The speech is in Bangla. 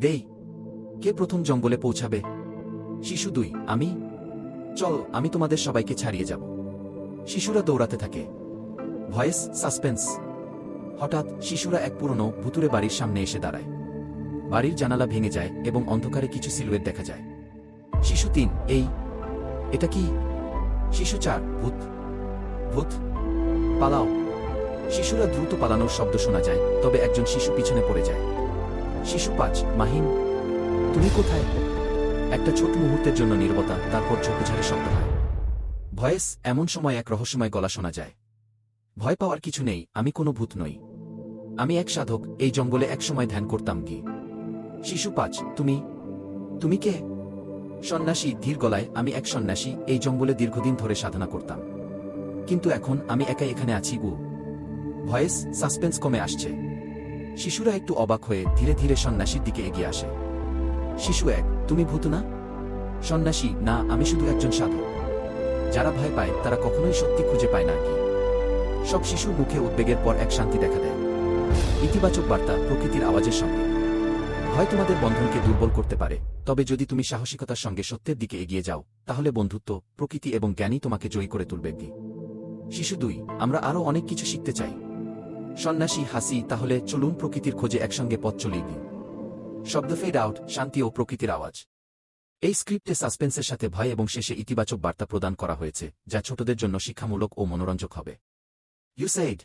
দেই। কে প্রথম জঙ্গলে পৌঁছাবে? শিশু 2, আমি। চল, আমি তোমাদের সবাইকে ছাড়িয়ে যাব। শিশুরা দৌড়াতে থাকে। Voice, suspense. হঠাৎ শিশুরা এক পুরনো ভুতুড়ে বাড়ির সামনে এসে দাঁড়ায়। বাড়ির জানালা ভেঙে যায় এবং অন্ধকারে কিছু সিলুয়েট দেখা যায়। শিশু 3, এটা কি? শিশু 4, ভূত। ভূত, পালাও। শিশুরা দ্রুত পালানোর শব্দ শোনা যায়, তবে একজন শিশু পিছনে পড়ে যায়। শিশু 5, মাহিন, তুমি কোথায়? একটা ছোট মুহূর্তের জন্য নীরবতা, তারপর ঝোপঝাড়ে শব্দ হয়। ভয়েস, এমন সময় এক রহস্যময় গলা শোনা যায়। ভয় পাওয়ার কিছু নেই, আমি কোনো ভূত নই। আমি এক সাধক, এই জঙ্গলে একসময় ধ্যান করতাম। কি? শিশু 5, তুমি কে? সন্ন্যাসী, ধীর গলায়, আমি এক সন্ন্যাসী, এই জঙ্গলে দীর্ঘদিন ধরে সাধনা করতাম। কিন্তু এখন আমি একাই এখানে আছি। ভয়েস, সাসপেন্স কমে আসছে। শিশুরা একটু অবাক হয়ে ধীরে ধীরে সন্ন্যাসীর দিকে এগিয়ে আসে। শিশু 1, তুমি ভূত না? সন্ন্যাসী, না, আমি শুধু একজন সাধক। যারা ভয় পায় তারা কখনোই সত্যি খুঁজে পায় না। কি? সব শিশুর মুখে উদ্বেগের পর এক শান্তি দেখা দেয়। ইতিবাচক বার্তা, প্রকৃতির আওয়াজের সঙ্গে। ভয় তোমাদের বন্ধনকে দুর্বল করতে পারে, তবে যদি তুমি সাহসিকতার সঙ্গে সত্যের দিকে এগিয়ে যাও, তাহলে বন্ধুত্ব, প্রকৃতি এবং জ্ঞানই তোমাকে জয়ী করে তুলবে। শিশু 2, আমরা আরও অনেক কিছু শিখতে চাই। সন্ন্যাসী, হাসি, তাহলে চলুন প্রকৃতির খোঁজে একসঙ্গে পথ চলি। শব্দ ফেড আউট, শান্তি ও প্রকৃতির আওয়াজ। এই স্ক্রিপ্টে সাসপেন্সের সাথে ভয় এবং শেষে ইতিবাচক বার্তা প্রদান করা হয়েছে, যা ছোটদের জন্য শিক্ষামূলক ও মনোরঞ্জক হবে। You shed.